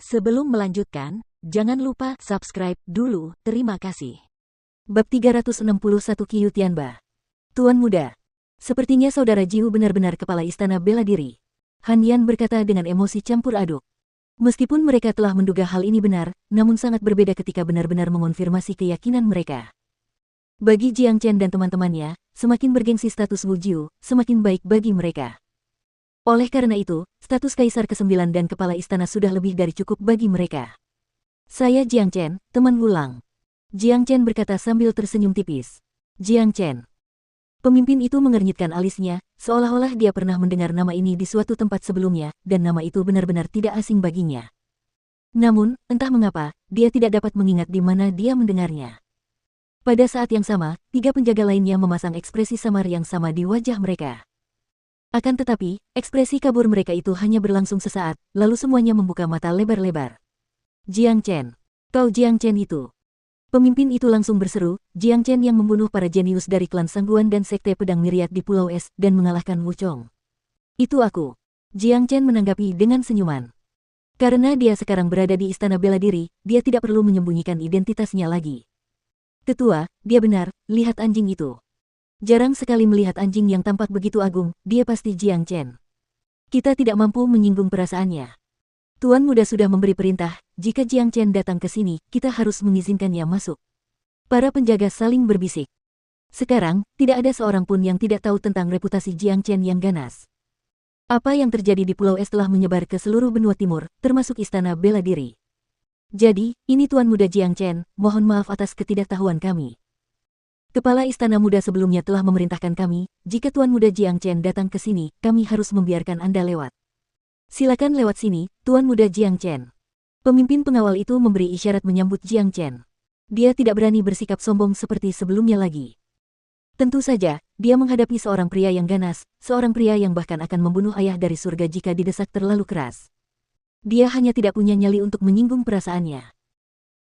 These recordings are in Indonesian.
Sebelum melanjutkan, jangan lupa subscribe dulu, terima kasih. Bab 361 Qiu Tianba. Tuan Muda. Sepertinya Saudara Jiu benar-benar kepala istana bela diri. Han Yan berkata dengan emosi campur aduk. Meskipun mereka telah menduga hal ini benar, namun sangat berbeda ketika benar-benar mengonfirmasi keyakinan mereka. Bagi Jiang Chen dan teman-temannya, semakin bergengsi status Wu Jiu, semakin baik bagi mereka. Oleh karena itu, status Kaisar ke-9 dan Kepala Istana sudah lebih dari cukup bagi mereka. Saya Jiang Chen, teman Wulang. Jiang Chen berkata sambil tersenyum tipis. Jiang Chen. Pemimpin itu mengernyitkan alisnya, seolah-olah dia pernah mendengar nama ini di suatu tempat sebelumnya, dan nama itu benar-benar tidak asing baginya. Namun, entah mengapa, dia tidak dapat mengingat di mana dia mendengarnya. Pada saat yang sama, 3 penjaga lainnya memasang ekspresi samar yang sama di wajah mereka. Akan tetapi, ekspresi kabur mereka itu hanya berlangsung sesaat, lalu semuanya membuka mata lebar-lebar. Jiang Chen. Kau Jiang Chen itu. Pemimpin itu langsung berseru, Jiang Chen yang membunuh para jenius dari klan Sangguan dan Sekte Pedang Miriat di Pulau Es dan mengalahkan Wu Chong. Itu aku. Jiang Chen menanggapi dengan senyuman. Karena dia sekarang berada di istana bela diri, dia tidak perlu menyembunyikan identitasnya lagi. Ketua, dia benar, lihat anjing itu. Jarang sekali melihat anjing yang tampak begitu agung, dia pasti Jiang Chen. Kita tidak mampu menyinggung perasaannya. Tuan Muda sudah memberi perintah, jika Jiang Chen datang ke sini, kita harus mengizinkannya masuk. Para penjaga saling berbisik. Sekarang, tidak ada seorang pun yang tidak tahu tentang reputasi Jiang Chen yang ganas. Apa yang terjadi di Pulau Es telah menyebar ke seluruh benua timur, termasuk istana bela diri. Jadi, ini Tuan Muda Jiang Chen, mohon maaf atas ketidaktahuan kami. Kepala Istana Muda sebelumnya telah memerintahkan kami, jika Tuan Muda Jiang Chen datang ke sini, kami harus membiarkan Anda lewat. Silakan lewat sini, Tuan Muda Jiang Chen. Pemimpin pengawal itu memberi isyarat menyambut Jiang Chen. Dia tidak berani bersikap sombong seperti sebelumnya lagi. Tentu saja, dia menghadapi seorang pria yang ganas, seorang pria yang bahkan akan membunuh ayah dari surga jika didesak terlalu keras. Dia hanya tidak punya nyali untuk menyinggung perasaannya.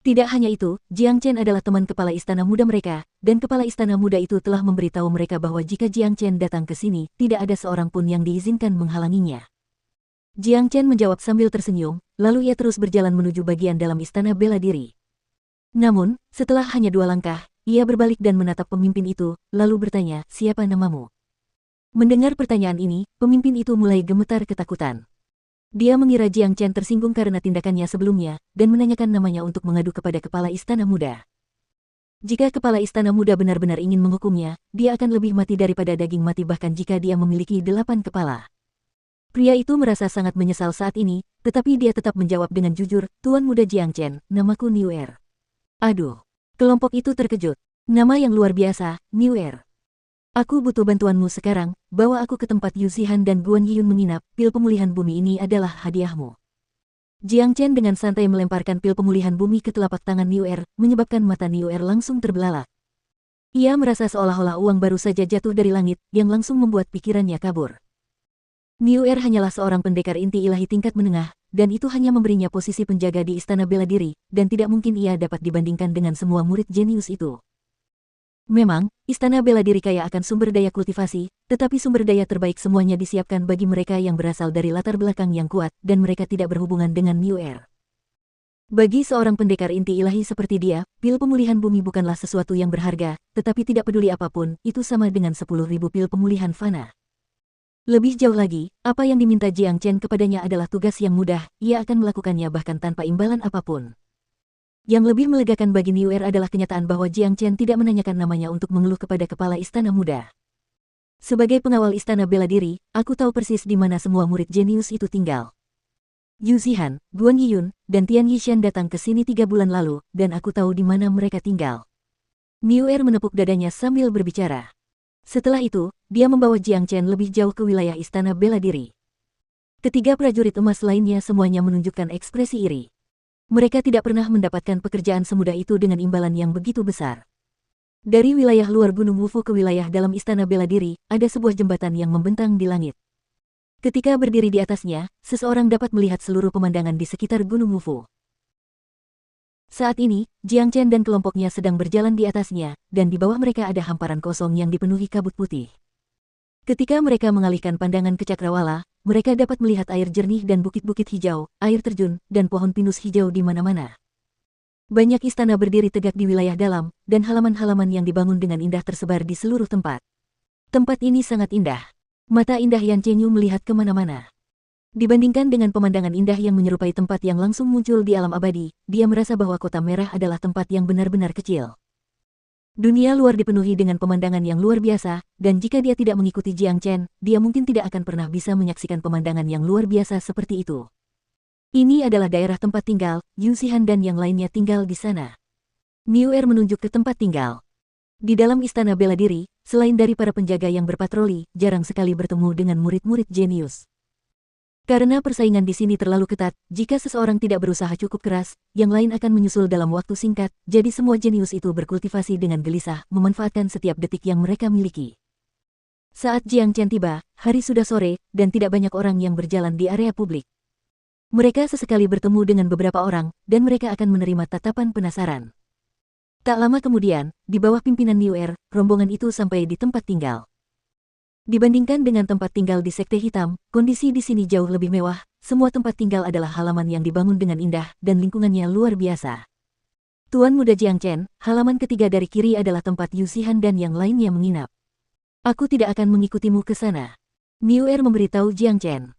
Tidak hanya itu, Jiang Chen adalah teman kepala istana muda mereka, dan kepala istana muda itu telah memberitahu mereka bahwa jika Jiang Chen datang ke sini, tidak ada seorang pun yang diizinkan menghalanginya. Jiang Chen menjawab sambil tersenyum, lalu ia terus berjalan menuju bagian dalam istana bela diri. Namun, setelah hanya 2 langkah, ia berbalik dan menatap pemimpin itu, lalu bertanya, siapa namamu? Mendengar pertanyaan ini, pemimpin itu mulai gemetar ketakutan. Dia mengira Jiang Chen tersinggung karena tindakannya sebelumnya, dan menanyakan namanya untuk mengadu kepada Kepala Istana Muda. Jika Kepala Istana Muda benar-benar ingin menghukumnya, dia akan lebih mati daripada daging mati bahkan jika dia memiliki 8 kepala. Pria itu merasa sangat menyesal saat ini, tetapi dia tetap menjawab dengan jujur, Tuan Muda Jiang Chen, namaku Niu Er. Aduh, kelompok itu terkejut. Nama yang luar biasa, Niu Er. Aku butuh bantuanmu sekarang, bawa aku ke tempat Yu Zihan dan Guan Yiyun menginap, pil pemulihan bumi ini adalah hadiahmu. Jiang Chen dengan santai melemparkan pil pemulihan bumi ke telapak tangan Niu Er, menyebabkan mata Niu Er langsung terbelalak. Ia merasa seolah-olah uang baru saja jatuh dari langit, yang langsung membuat pikirannya kabur. Niu Er hanyalah seorang pendekar inti ilahi tingkat menengah, dan itu hanya memberinya posisi penjaga di istana bela diri, dan tidak mungkin ia dapat dibandingkan dengan semua murid jenius itu. Memang, istana bela diri kaya akan sumber daya kultivasi, tetapi sumber daya terbaik semuanya disiapkan bagi mereka yang berasal dari latar belakang yang kuat, dan mereka tidak berhubungan dengan Niu Er. Bagi seorang pendekar inti ilahi seperti dia, pil pemulihan bumi bukanlah sesuatu yang berharga, tetapi tidak peduli apapun, itu sama dengan 10.000 pil pemulihan fana. Lebih jauh lagi, apa yang diminta Jiang Chen kepadanya adalah tugas yang mudah, ia akan melakukannya bahkan tanpa imbalan apapun. Yang lebih melegakan bagi Niu Er adalah kenyataan bahwa Jiang Chen tidak menanyakan namanya untuk mengeluh kepada Kepala Istana Muda. Sebagai pengawal istana bela diri, aku tahu persis di mana semua murid jenius itu tinggal. Yu Zihan, Guan Yiyun, dan Tian Yishan datang ke sini 3 bulan lalu, dan aku tahu di mana mereka tinggal. Niu Er menepuk dadanya sambil berbicara. Setelah itu, dia membawa Jiang Chen lebih jauh ke wilayah istana bela diri. Ketiga prajurit emas lainnya semuanya menunjukkan ekspresi iri. Mereka tidak pernah mendapatkan pekerjaan semudah itu dengan imbalan yang begitu besar. Dari wilayah luar Gunung Wufu ke wilayah dalam istana bela diri, ada sebuah jembatan yang membentang di langit. Ketika berdiri di atasnya, seseorang dapat melihat seluruh pemandangan di sekitar Gunung Wufu. Saat ini, Jiang Chen dan kelompoknya sedang berjalan di atasnya, dan di bawah mereka ada hamparan kosong yang dipenuhi kabut putih. Ketika mereka mengalihkan pandangan ke cakrawala, mereka dapat melihat air jernih dan bukit-bukit hijau, air terjun, dan pohon pinus hijau di mana-mana. Banyak istana berdiri tegak di wilayah dalam, dan halaman-halaman yang dibangun dengan indah tersebar di seluruh tempat. Tempat ini sangat indah. Mata indah Yan Chenyu melihat kemana-mana. Dibandingkan dengan pemandangan indah yang menyerupai tempat yang langsung muncul di alam abadi, dia merasa bahwa kota merah adalah tempat yang benar-benar kecil. Dunia luar dipenuhi dengan pemandangan yang luar biasa, dan jika dia tidak mengikuti Jiang Chen, dia mungkin tidak akan pernah bisa menyaksikan pemandangan yang luar biasa seperti itu. Ini adalah daerah tempat tinggal, Yu Xihan dan yang lainnya tinggal di sana. Niu Er menunjuk ke tempat tinggal. Di dalam istana bela diri, selain dari para penjaga yang berpatroli, jarang sekali bertemu dengan murid-murid jenius. Karena persaingan di sini terlalu ketat, jika seseorang tidak berusaha cukup keras, yang lain akan menyusul dalam waktu singkat, jadi semua jenius itu berkultivasi dengan gelisah, memanfaatkan setiap detik yang mereka miliki. Saat Jiang Chen tiba, hari sudah sore, dan tidak banyak orang yang berjalan di area publik. Mereka sesekali bertemu dengan beberapa orang, dan mereka akan menerima tatapan penasaran. Tak lama kemudian, di bawah pimpinan Niu Er, rombongan itu sampai di tempat tinggal. Dibandingkan dengan tempat tinggal di Sekte Hitam, kondisi di sini jauh lebih mewah. Semua tempat tinggal adalah halaman yang dibangun dengan indah dan lingkungannya luar biasa. Tuan Muda Jiang Chen, halaman ketiga dari kiri adalah tempat Yu Xihan dan yang lainnya menginap. Aku tidak akan mengikutimu ke sana. Niu Er memberitahu Jiang Chen.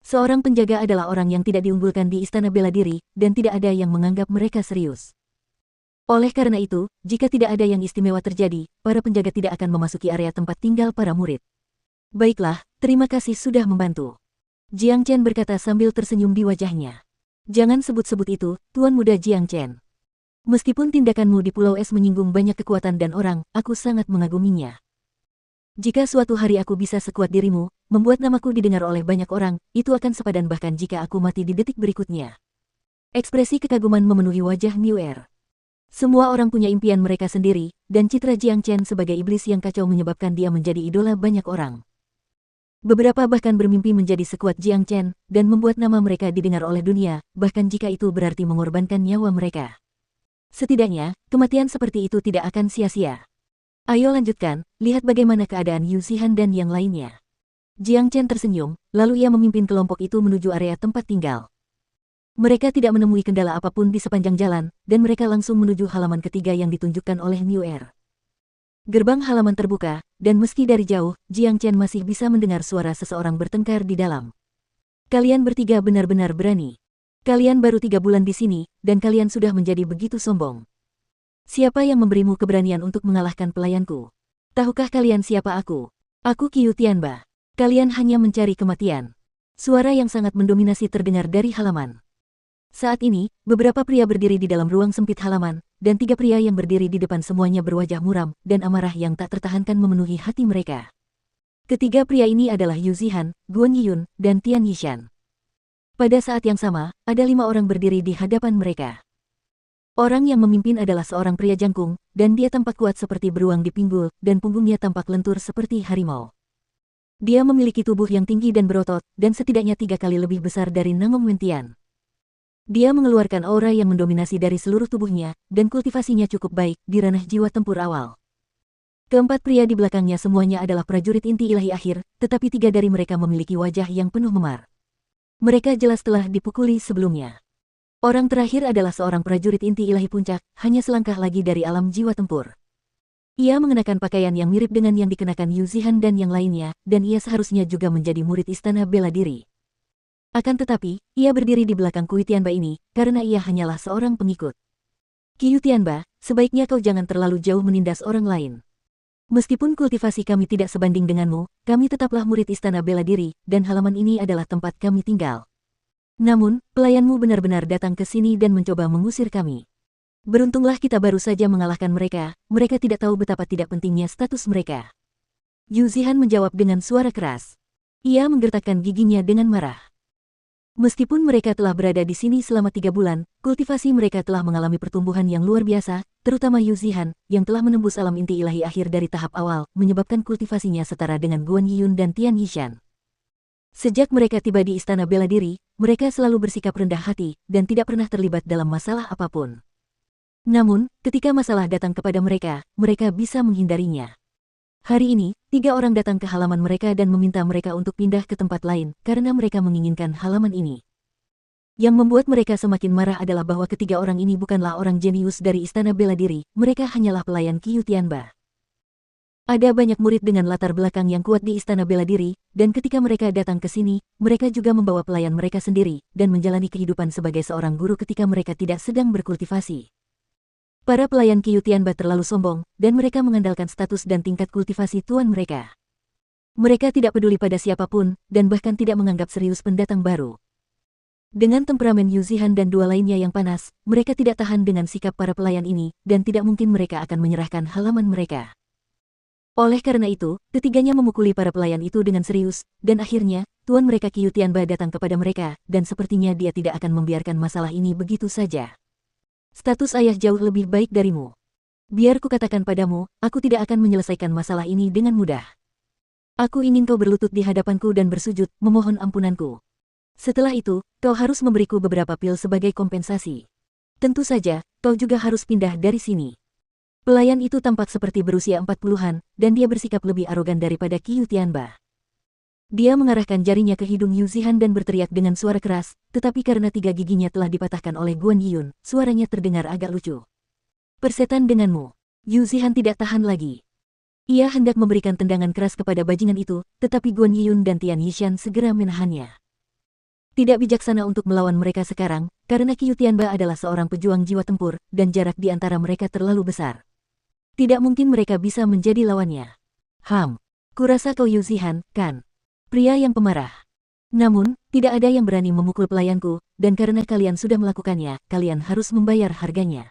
Seorang penjaga adalah orang yang tidak diunggulkan di istana bela diri, dan tidak ada yang menganggap mereka serius. Oleh karena itu, jika tidak ada yang istimewa terjadi, para penjaga tidak akan memasuki area tempat tinggal para murid. Baiklah, terima kasih sudah membantu. Jiang Chen berkata sambil tersenyum di wajahnya. Jangan sebut-sebut itu, Tuan Muda Jiang Chen. Meskipun tindakanmu di Pulau Es menyinggung banyak kekuatan dan orang, aku sangat mengaguminya. Jika suatu hari aku bisa sekuat dirimu, membuat namaku didengar oleh banyak orang, itu akan sepadan bahkan jika aku mati di detik berikutnya. Ekspresi kekaguman memenuhi wajah Niu Er. Semua orang punya impian mereka sendiri, dan citra Jiang Chen sebagai iblis yang kacau menyebabkan dia menjadi idola banyak orang. Beberapa bahkan bermimpi menjadi sekuat Jiang Chen, dan membuat nama mereka didengar oleh dunia, bahkan jika itu berarti mengorbankan nyawa mereka. Setidaknya, kematian seperti itu tidak akan sia-sia. Ayo lanjutkan, lihat bagaimana keadaan Yu Xihan dan yang lainnya. Jiang Chen tersenyum, lalu ia memimpin kelompok itu menuju area tempat tinggal. Mereka tidak menemui kendala apapun di sepanjang jalan, dan mereka langsung menuju halaman ketiga yang ditunjukkan oleh Niu Er. Gerbang halaman terbuka, dan meski dari jauh, Jiang Chen masih bisa mendengar suara seseorang bertengkar di dalam. Kalian bertiga benar-benar berani. Kalian baru 3 bulan di sini, dan kalian sudah menjadi begitu sombong. Siapa yang memberimu keberanian untuk mengalahkan pelayanku? Tahukah kalian siapa aku? Aku Qiu Tianba. Kalian hanya mencari kematian. Suara yang sangat mendominasi terdengar dari halaman. Saat ini, beberapa pria berdiri di dalam ruang sempit halaman, dan 3 pria yang berdiri di depan semuanya berwajah muram, dan amarah yang tak tertahankan memenuhi hati mereka. Ketiga pria ini adalah Yu Xihan, Guan Yiyun, dan Tian Yishan. Pada saat yang sama, ada 5 orang berdiri di hadapan mereka. Orang yang memimpin adalah seorang pria jangkung, dan dia tampak kuat seperti beruang di pinggul, dan punggungnya tampak lentur seperti harimau. Dia memiliki tubuh yang tinggi dan berotot, dan setidaknya 3 kali lebih besar dari Nangong Wentian. Dia mengeluarkan aura yang mendominasi dari seluruh tubuhnya, dan kultivasinya cukup baik di ranah jiwa tempur awal. Keempat pria di belakangnya semuanya adalah prajurit inti ilahi akhir, tetapi 3 dari mereka memiliki wajah yang penuh memar. Mereka jelas telah dipukuli sebelumnya. Orang terakhir adalah seorang prajurit inti ilahi puncak, hanya selangkah lagi dari alam jiwa tempur. Ia mengenakan pakaian yang mirip dengan yang dikenakan Yu Xihan dan yang lainnya, dan ia seharusnya juga menjadi murid istana bela diri. Akan tetapi, ia berdiri di belakang Qiu Tianba ini, karena ia hanyalah seorang pengikut. Qiu Tianba, sebaiknya kau jangan terlalu jauh menindas orang lain. Meskipun kultivasi kami tidak sebanding denganmu, kami tetaplah murid istana bela diri, dan halaman ini adalah tempat kami tinggal. Namun, pelayanmu benar-benar datang ke sini dan mencoba mengusir kami. Beruntunglah kita baru saja mengalahkan mereka, mereka tidak tahu betapa tidak pentingnya status mereka. Yu Xihan menjawab dengan suara keras. Ia menggertakkan giginya dengan marah. Meskipun mereka telah berada di sini selama 3 bulan, kultivasi mereka telah mengalami pertumbuhan yang luar biasa, terutama Yu Xihan, yang telah menembus alam inti ilahi akhir dari tahap awal, menyebabkan kultivasinya setara dengan Guan Yiyun dan Tian Yishan. Sejak mereka tiba di istana bela diri, mereka selalu bersikap rendah hati, dan tidak pernah terlibat dalam masalah apapun. Namun, ketika masalah datang kepada mereka, mereka bisa menghindarinya. Hari ini, 3 orang datang ke halaman mereka dan meminta mereka untuk pindah ke tempat lain karena mereka menginginkan halaman ini. Yang membuat mereka semakin marah adalah bahwa ketiga orang ini bukanlah orang jenius dari Istana Bela Diri, mereka hanyalah pelayan Qiu Tianba. Ada banyak murid dengan latar belakang yang kuat di Istana Bela Diri, dan ketika mereka datang ke sini, mereka juga membawa pelayan mereka sendiri, dan menjalani kehidupan sebagai seorang guru ketika mereka tidak sedang berkultivasi. Para pelayan Qiu Tianba terlalu sombong, dan mereka mengandalkan status dan tingkat kultivasi tuan mereka. Mereka tidak peduli pada siapapun, dan bahkan tidak menganggap serius pendatang baru. Dengan temperamen Yu Zihan dan dua lainnya yang panas, mereka tidak tahan dengan sikap para pelayan ini, dan tidak mungkin mereka akan menyerahkan halaman mereka. Oleh karena itu, ketiganya memukuli para pelayan itu dengan serius, dan akhirnya, tuan mereka Qiu Tianba datang kepada mereka, dan sepertinya dia tidak akan membiarkan masalah ini begitu saja. Status ayah jauh lebih baik darimu. Biar kukatakan padamu, aku tidak akan menyelesaikan masalah ini dengan mudah. Aku ingin kau berlutut di hadapanku dan bersujud, memohon ampunanku. Setelah itu, kau harus memberiku beberapa pil sebagai kompensasi. Tentu saja, kau juga harus pindah dari sini. Pelayan itu tampak seperti berusia 40-an, dan dia bersikap lebih arogan daripada Qiu Tianba. Dia mengarahkan jarinya ke hidung Yu Zihan dan berteriak dengan suara keras, tetapi karena 3 giginya telah dipatahkan oleh Guan Yiyun, suaranya terdengar agak lucu. Persetan denganmu. Yu Zihan tidak tahan lagi. Ia hendak memberikan tendangan keras kepada bajingan itu, tetapi Guan Yiyun dan Tian Yishan segera menahannya. Tidak bijaksana untuk melawan mereka sekarang, karena Qiu Tianba adalah seorang pejuang jiwa tempur, dan jarak di antara mereka terlalu besar. Tidak mungkin mereka bisa menjadi lawannya. Kurasa kau Yu Zihan, kan? Pria yang pemarah. Namun, tidak ada yang berani memukul pelayanku, dan karena kalian sudah melakukannya, kalian harus membayar harganya.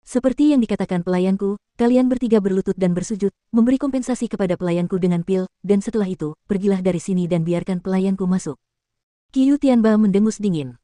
Seperti yang dikatakan pelayanku, kalian bertiga berlutut dan bersujud, memberi kompensasi kepada pelayanku dengan pil, dan setelah itu, pergilah dari sini dan biarkan pelayanku masuk. Qiu Tianba mendengus dingin.